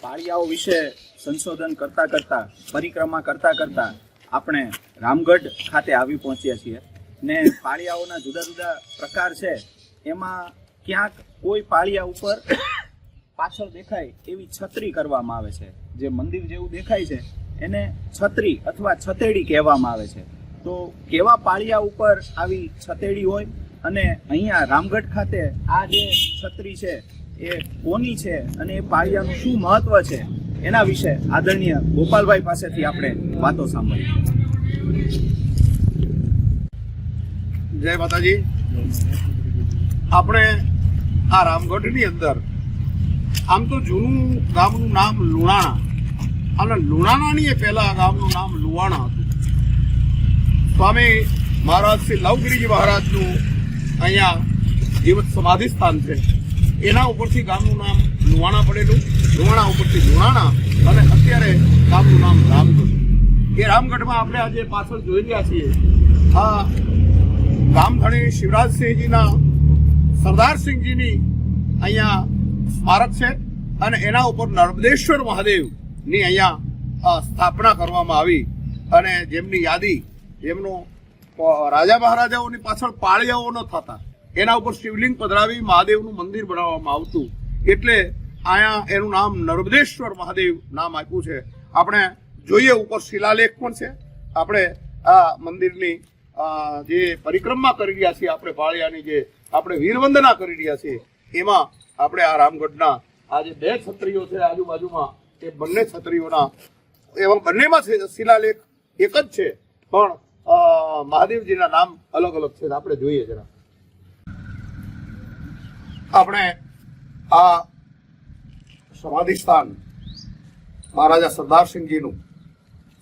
પાળિયાઓ વિશે સંશોધન કરતા કરતા પરિક્રમા કરતા કરતા આપણે રામગઢ ખાતે આવી પહોંચ્યા છીએ ને પાળિયાઓના જુદા જુદા પ્રકાર છે. એમાં ક્યાંક કોઈ પાળિયા ઉપર પાછળ દેખાય એવી છત્રી કરવામાં આવે છે. જે મંદિર જેવું દેખાય છે એને છત્રી અથવા છતેડી કહેવામાં આવે છે. તો કેવા પાળિયા ઉપર આવી છતેડી હોય અને અહીંયા રામગઢ ખાતે આ જે છત્રી છે એ કોની છે અને એ પાળિયાનું શું મહત્વ છે એના વિશે આદરણીય ગોપાલભાઈ પાસેથી આપણે વાતો સાંભળીએ. જય માતાજી. આપણે આ રામગઢની અંદર આમ તો જૂનું ગામનું નામ લુણાણા અને લુણાણાની પહેલા ગામનું નામ લુવાણા હતું. સ્વામી મહારાજ શ્રી લવગીરીજી મહારાજનું અહીંયા જીવત સમાધિ સ્થાન છે. એના ઉપરથી ગામનું નામ લુવાણા પડેલું, લુવાણા ઉપરથી લુણાણા અને અત્યારે ગામનું નામ રામગઢ. એ રામગઢમાં આપણે આજે પાછળ જોઈ રહ્યા છીએ આ ગામધણી શિવરાજસિંહજીના સરદારસિંહજીની અહીંયા સ્મારક છે અને એના ઉપર નર્મદેશ્વર મહાદેવની અહીંયા સ્થાપના કરવામાં આવી અને જેમની યાદી જેમનો રાજા મહારાજાઓની પાછળ પાળિયાઓ ન થતા એના ઉપર શિવલિંગ પધરાવી મહાદેવનું મંદિર બનાવવામાં આવતું એટલે અહીંયા એનું નામ નર્મદેશ્વર મહાદેવ નામ આપ્યું છે. આપણે જોઈએ ઉપર શિલાલેખ પણ છે. આપણે આ મંદિરની જે પરિક્રમા કરી રહ્યા છીએ, આપણે પાળિયાની જે આપણે વીરવંદના કરી રહ્યા છીએ એમાં આપણે આ રામગઢના આ જે બે છત્રીઓ છે આજુબાજુમાં એ બંને છત્રીઓના એવા બંનેમાં શિલાલેખ એક જ છે પણ મહાદેવજીના નામ અલગ અલગ છે. આપણે જોઈએ જરા. આપણે આ સમાધિ સ્થાન મહારાજા સરદારસિંહજીનું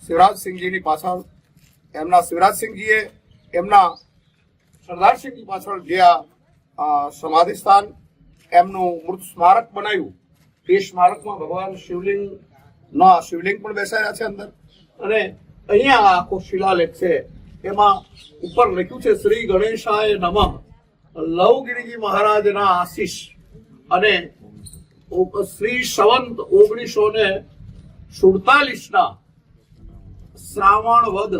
શિવરાજસિંહજીની પાછળ એમના શિવરાજસિંહજીએ એમના સરદારસિંહજી પાછળ જે આ સમાધિ સ્થાન એમનું મૃત સ્મારક બનાવ્યું એ સ્મારકમાં ભગવાન શિવલિંગ પણ બેસાડ્યા છે અંદર અને અહીંયા આખો શિલાલેખ છે. એમાં ઉપર લખ્યું છે શ્રી ગણેશાય નમઃ લવગીરીજી મહારાજના આશીષ અને શ્રી સંવંત 1947 શ્રાવણ વદ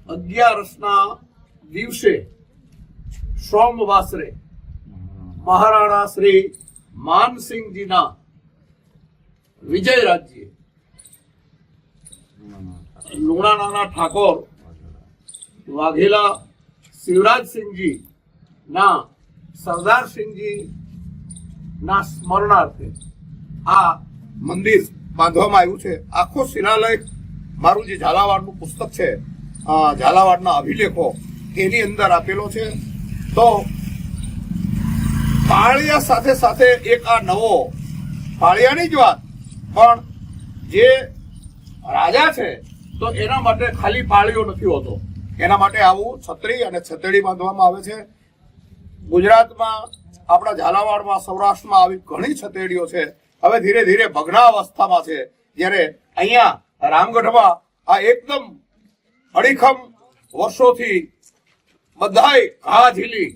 11 દિવસે સોમવાસરે મહારાણા શ્રી માનસિંહજીના વિજય રાજ્ય લુણાણાના ઠાકોર વાઘેલા શિવરાજસિંહજી ના સરદારસિંહજી ના સ્મરણાર્થે આ મંદિર બાંધવામાં આવ્યું છે. આખો શિલાલેખ મારું જે ઝાલાવાડનું પુસ્તક છે ઝાલાવાડના અભિલેખો એની અંદર આપેલો છે. તો પાળિયા સાથે સાથે એક આ નવો પાળિયાની જ વાત પણ જે રાજા છે તો એના માટે ખાલી પાળિયો નથી હોતો, એના માટે આવું છત્રી અને છતેડી બાંધવામાં આવે છે. ગુજરાતમાં આપણા ઝાલાવાડમાં સૌરાષ્ટ્રમાં આવી ઘણી છતેડીઓ છે. હવે ધીરે ધીરે ભગ્નાવસ્થામાં છે. જ્યારે અહીંયા રામગઢમાં આ એકદમ અડીખમ વર્ષોથી બધાય ઘા ઝીલી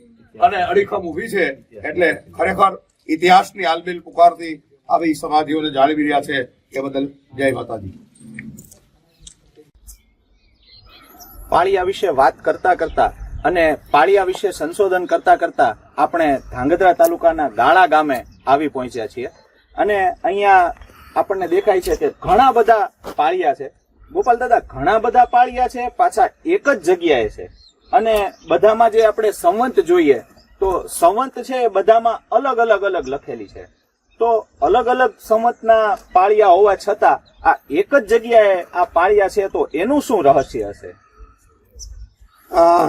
અને અડીખમ ઊભી છે. એટલે ખરેખર ઇતિહાસની આલબેલ પુકારતી આવી સમાધિઓને જાળવી રહ્યા છે. એ બદલ જય માતાજી. પાળિયા વિશે વાત કરતા કરતા અને પાળિયા વિશે સંશોધન કરતા કરતા આપણે ધાંગધ્રા તાલુકાના ગાળા ગામે આવી પહોંચ્યા છીએ અને અહીંયા આપણને દેખાય છે કે ઘણા બધા પાળિયા છે. ગોપાલ દાદા, ઘણા બધા પાળિયા છે, પાછા એક જ જગ્યાએ છે અને બધામાં જે આપણે સંવંત જોઈએ તો સંવંત છે બધામાં અલગ અલગ લખેલી છે. તો અલગ અલગ સંવંતના પાળિયા હોવા છતાં આ એક જ જગ્યાએ આ પાળિયા છે તો એનું શું રહસ્ય હશે?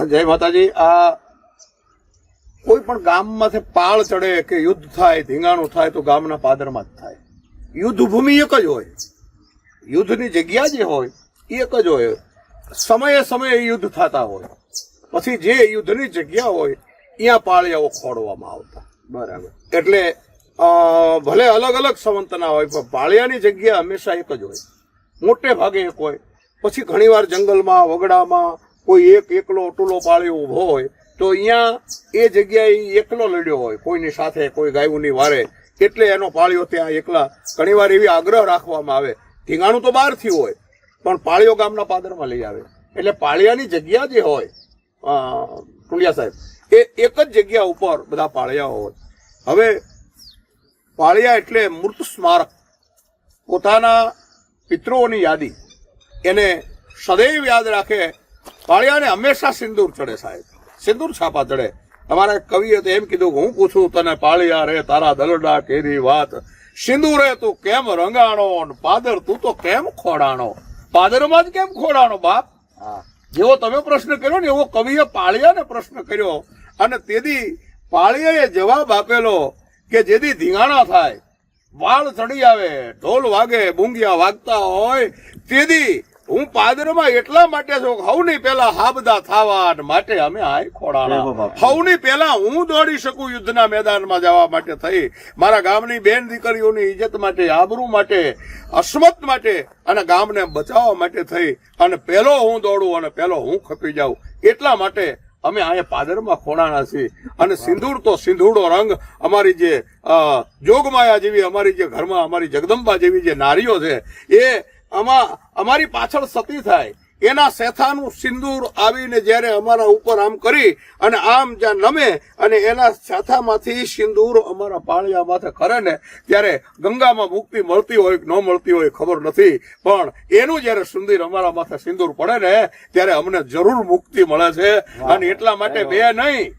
જય માતાજી. આ કોઈ પણ ગામમાંથી પાળ ચડે કે યુદ્ધ થાય, ધીંગાણું થાય તો ગામના પાદરમાં જ થાય. યુદ્ધ ભૂમિ એક જ હોય, યુદ્ધની જગ્યા જે હોય એ એક જ હોય, સમયે સમયે યુદ્ધ થતા હોય. પછી જે યુદ્ધની જગ્યા હોય ત્યાં પાળિયાઓ ખોડવામાં આવતા. બરાબર. એટલે ભલે અલગ અલગ સંવંતના હોય પણ પાળિયાની જગ્યા હંમેશા એક જ હોય, મોટે ભાગે એક હોય. પછી ઘણીવાર જંગલમાં વગડામાં કોઈ એકલો ટૂલો પાળ્યો ઊભો હોય તો અહીંયા એ જગ્યાએ એકલો લડ્યો હોય, કોઈની સાથે કોઈ ગાયોની વારે એટલે એનો પાળિયો ત્યાં એકલા. ઘણીવાર એવી આગ્રહ રાખવામાં આવે, ધીંગાણું તો બહારથી હોય પણ પાળિયો ગામના પાદરમાં લઈ આવે. એટલે પાળિયાની જગ્યા જે હોય ટુલિયા સાહેબ, એ એક જ જગ્યા ઉપર બધા પાળિયાઓ હોય. હવે પાળિયા એટલે મૃત સ્મારક, પોતાના પિતૃઓની યાદી એને સદૈવ યાદ રાખે. પાળિયાને હંમેશા સિંદૂર ચડે સાહેબ, સિંદૂર છાપા ચડે. અમારા કવિએ તો એમ કીધું કે હું પૂછું તને પાળિયા રે તારા દલડા કેરી વાત, સિંદૂરે તું કેમ રંગાણો, પાદર તું તો કેમ ખોડાણો. પાદરમાં જ કેમ ખોડાણો બાપ? જેવો તમે પ્રશ્ન કર્યો ને એવો કવિએ પાળિયાને પ્રશ્ન કર્યો. અને તેથી પાળિયાએ જવાબ આપેલો કે જેથી ધીંગાણા થાય, વાળ ચડી આવે, ઢોલ વાગે, બુંગિયા વાગતા હોય, તેથી હું પાદરમાં એટલા માટે છું હવની પેલા હાબદા થાવા માટે અમે આય ખોડાણા. હવની પેલા હું દોડી શકું યુદ્ધના મેદાનમાં જવા માટે થઈ, મારા ગામની બેન દીકરીઓની ઇજ્જત માટે, આબરૂ માટે, અસ્મત માટે અને ગામને બચાવવા માટે થઈ અને પેલો હું દોડું અને પેલો હું ખપી જાઉં. એટલા માટે અમે અહીંયા પાદરમાં ખોડાણા છીએ. અને સિંદૂર તો સિંધુડો રંગ, અમારી જે જોગમાયા જેવી, અમારી જે ઘરમાં અમારી જગદંબા જેવી જે નારીઓ છે, એ અમારી પાછળ સતી થાય એના સેથાનું સિંદૂર આવીને જ્યારે અમારા ઉપર આમ કરી અને આમ જ્યાં નમે અને એના સેથામાંથી સિંદૂર અમારા પાળિયા માથે કરે ને, ત્યારે ગંગામાં મુક્તિ મળતી હોય કે ન મળતી હોય ખબર નથી, પણ એનું જ્યારે સિંદૂર અમારા માથે સિંદૂર પડે ને ત્યારે અમને જરૂર મુક્તિ મળે છે. અને એટલા માટે બે નહીં,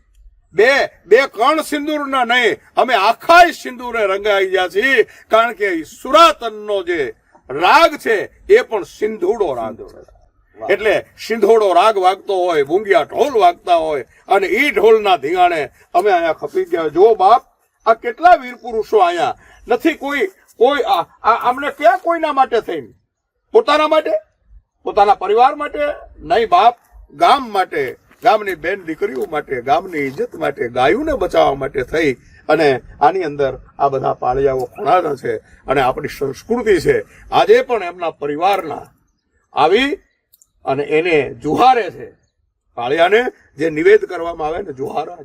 બે કણ સિંદૂરના નહીં, અમે આખાય સિંદૂરે રંગાઈ ગયા છીએ. કારણ કે સુરાતનનો જે રાગ છે એ પણ સિંધુડો રાગ છે. એટલે સિંધોડો રાગ વાગતો હોય, બુંગિયા ઢોલ વાગતા હોય અને ઈ ઢોલના ધીંગાણે અમે અહીંયા ખપી ગયા. જો બાપ, આ કેટલા વીર પુરુષો અહીંયા નથી. કોઈ અમને ક્યાં કોઈના માટે થઈને? પોતાના માટે, પોતાના પરિવાર માટે નહીં બાપ, ગામ માટે, ગામની બેન દીકરીઓ માટે, ગામની ઇજ્જત માટે, ગાયોને બચાવવા માટે થઈ અને આની અંદર આ બધા પાળિયાઓ ખોણાના છે. અને આપણી સંસ્કૃતિ છે. આજે પણ એમના પરિવારના આવી અને એને જુહારે છે. પાળિયાને જે નિવેદ કરવામાં આવે ને, જુહારા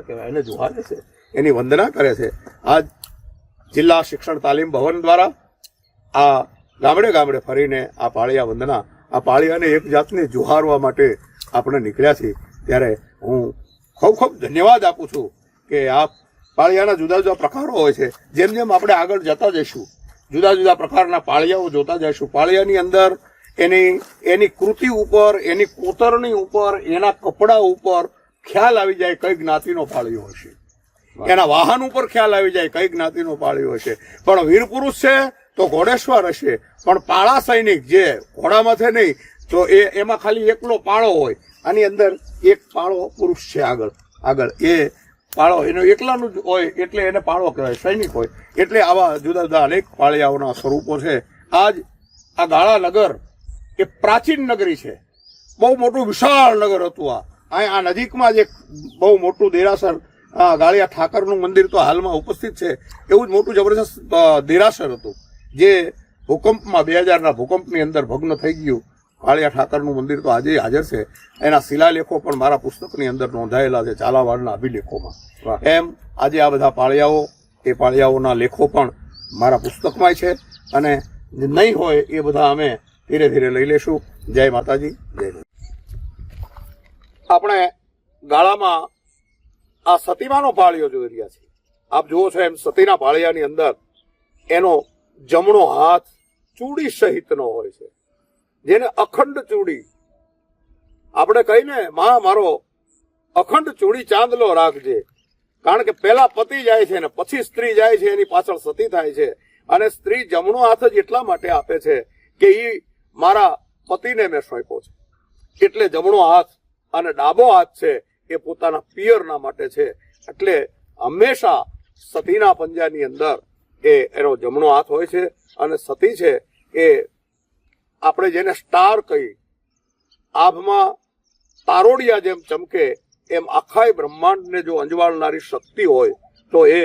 કહેવાય, એને જુહારે છે, એની વંદના કરે છે. આ જિલ્લા શિક્ષણ તાલીમ ભવન દ્વારા આ ગામડે ગામડે ફરીને આ પાળિયા વંદના, આ પાળિયાને એક જાતની જુહારવા માટે આપણે નીકળ્યા છીએ. ત્યારે હું ખૂબ ધન્યવાદ આપું છું કે આ પાળિયાના જુદા જુદા પ્રકારો હોય છે. જેમ જેમ આપણે આગળ જતા જઈશું જુદા જુદા પ્રકારના પાળિયાઓ જોતા જઈશું. પાળિયાની અંદર એની કૃતિ ઉપર, એની કોતરણી ઉપર, એના કપડા ઉપર ખ્યાલ આવી જાય કઈ જ્ઞાતિનો પાળિયો હશે, એના વાહન ઉપર ખ્યાલ આવી જાય કઈ જ્ઞાતિનો પાળિયો હશે. પણ વીર પુરુષ છે તો ઘોડેશ્વર હશે, પણ પાળા સૈનિક જે ઘોડામાંથી નહીં તો એમાં ખાલી એકલો પાળો હોય. આની અંદર એક પાળો પુરુષ છે આગળ એ પાળો એનો એકલાનું જ હોય એટલે એને પાળો કહેવાય, સૈનિક હોય. એટલે આવા જુદા જુદા અનેક પાળિયાઓના સ્વરૂપો છે. આજ આ ગાળા નગર એ પ્રાચીન નગરી છે. બહુ મોટું વિશાળ નગર હતું. આ નજીકમાં જ એક બહુ મોટું દેરાસર, ગાળિયા ઠાકરનું મંદિર તો હાલમાં ઉપસ્થિત છે. એવું જ મોટું જબરજસ્ત દેરાસર હતું જે ભૂકંપમાં 2000ના ભૂકંપની અંદર ભગ્ન થઈ ગયું. ગાળિયા ઠાકરનું મંદિર તો આજે હાજર છે. એના શિલાલેખો પણ મારા પુસ્તકની અંદર નોંધાયેલા છે, ઝાલાવાડના અભિલેખોમાં. એમ આજે આ બધા પાળિયાઓ, એ પાળિયાઓના લેખો પણ મારા પુસ્તકમાં છે. અને નહીં હોય એ બધા અમે ધીરે ધીરે લઈ લેશું. જય માતાજી, જય. આપણે ગાળામાં આ સતીમાનો પાળિયો જોઈ રહ્યા છીએ. આપ જુઓ છો એમ સતીના પાળિયાની અંદર એનો જમણો હાથ ચૂડી સહિતનો હોય છે, જેને અખંડ ચૂડી આપણે કહીને, માં મારો અખંડ ચૂડી ચાંદલો રાખજે. કારણ કે પેલા પતિ જાય છે ને પછી સ્ત્રી જાય છે, એની પાછળ સતી થાય છે. અને સ્ત્રી જમણો હાથ જ એટલા માટે આપે છે કે એ મારા પતિને મેં સોંપ્યો છે. એટલે જમણો હાથ અને ડાબો હાથ છે એ પોતાના પિયરના માટે છે. એટલે હંમેશા સતીના પંજાની અંદર એનો જમણો હાથ હોય છે. અને સતી છે એ આપણે જેને સ્ટાર કહી, આભમાં તારોડિયા જેમ ચમકે એમ આખાય બ્રહ્માંડને જો અંજવાળનારી શક્તિ હોય તો એ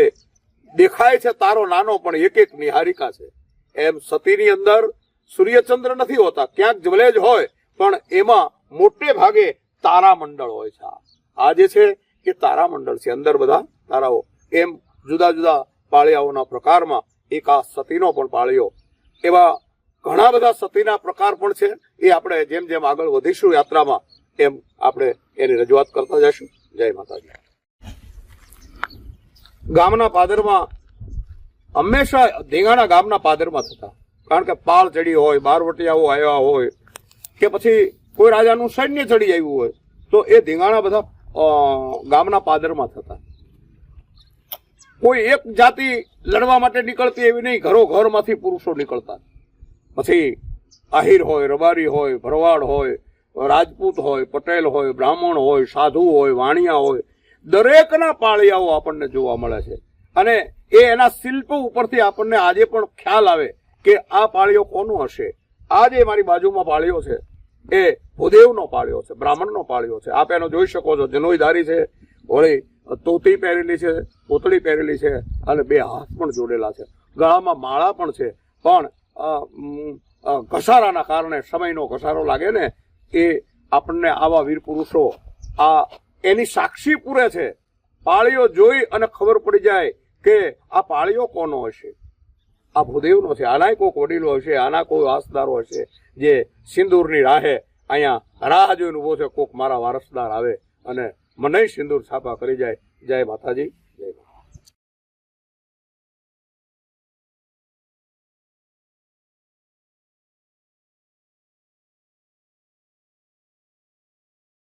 દેખાય છે તારો નાનો પણ એક એક નિહારિકા છે. એમ સતીની અંદર સૂર્યચંદ્ર નથી હોતા, ક્યાંક ભલે જ હોય પણ એમાં મોટે ભાગે તારામંડળ હોય છે. આ જે છે એ તારામંડળ છે, અંદર બધા તારાઓ. એમ જુદા જુદા પાળિયાઓના પ્રકારમાં એક આ સતીનો પણ પાળિયો, એવા ઘણા બધા સતીના પ્રકાર પણ છે. એ આપણે જેમ જેમ આગળ વધીશું યાત્રામાં એમ આપણે એની રજૂઆત કરતા જઈશું. જય માતાજી. ગામના પાદરમાં હંમેશા ધીંગાણા ગામના પાદરમાં થતા, કારણ કે પાળ ચડી હોય, બારવટિયાઓ આવ્યા હોય કે પછી કોઈ રાજાનું સૈન્ય ચડી આવ્યું હોય તો એ ધીંગાણા બધા ગામના પાદરમાં થતા. કોઈ એક જાતિ લડવા માટે નીકળતી એવી નહીં, ઘરો ઘરમાંથી પુરુષો નીકળતા. પછી આહિર હોય, રબારી હોય, ભરવાડ હોય, રાજપૂત હોય, પટેલ હોય, બ્રાહ્મણ હોય, સાધુ હોય, વાણિયા હોય, દરેકના પાળિયાઓ આપણને જોવા મળે છે. અને એ એના શિલ્પ ઉપરથી આપણને આજે પણ ખ્યાલ આવે કે આ પાળિયો કોનો હશે. આજે મારી બાજુમાં પાળિયો છે એ ભૂદેવનો પાળિયો છે, બ્રાહ્મણનો પાળિયો છે. આપ એનો જોઈ શકો છો, જનોઈધારી છે, વળી તોતી પહેરેલી છે, પોતળી પહેરેલી છે અને બે હાથ પણ જોડેલા છે, ગળામાં માળા પણ છે. પણ ઘસારાના કારણે સમયનો ઘસારો લાગે ને એ આપણને આવા વીર પુરુષો આ એની સાક્ષી પૂરે છે. પાળીઓ જોઈ અને ખબર પડી જાય કે આ પાળીઓ કોનો હશે. આ ભૂદેવનો છે. આના કોઈક વડીલો હશે, આના કોઈ વાસદારો હશે જે સિંદૂરની રાહે અહીંયા રાહ જોઈને ઉભો છે, કોઈક મારા વારસદાર આવે અને મને સિંદૂર છાપા કરી જાય. જય માતાજી.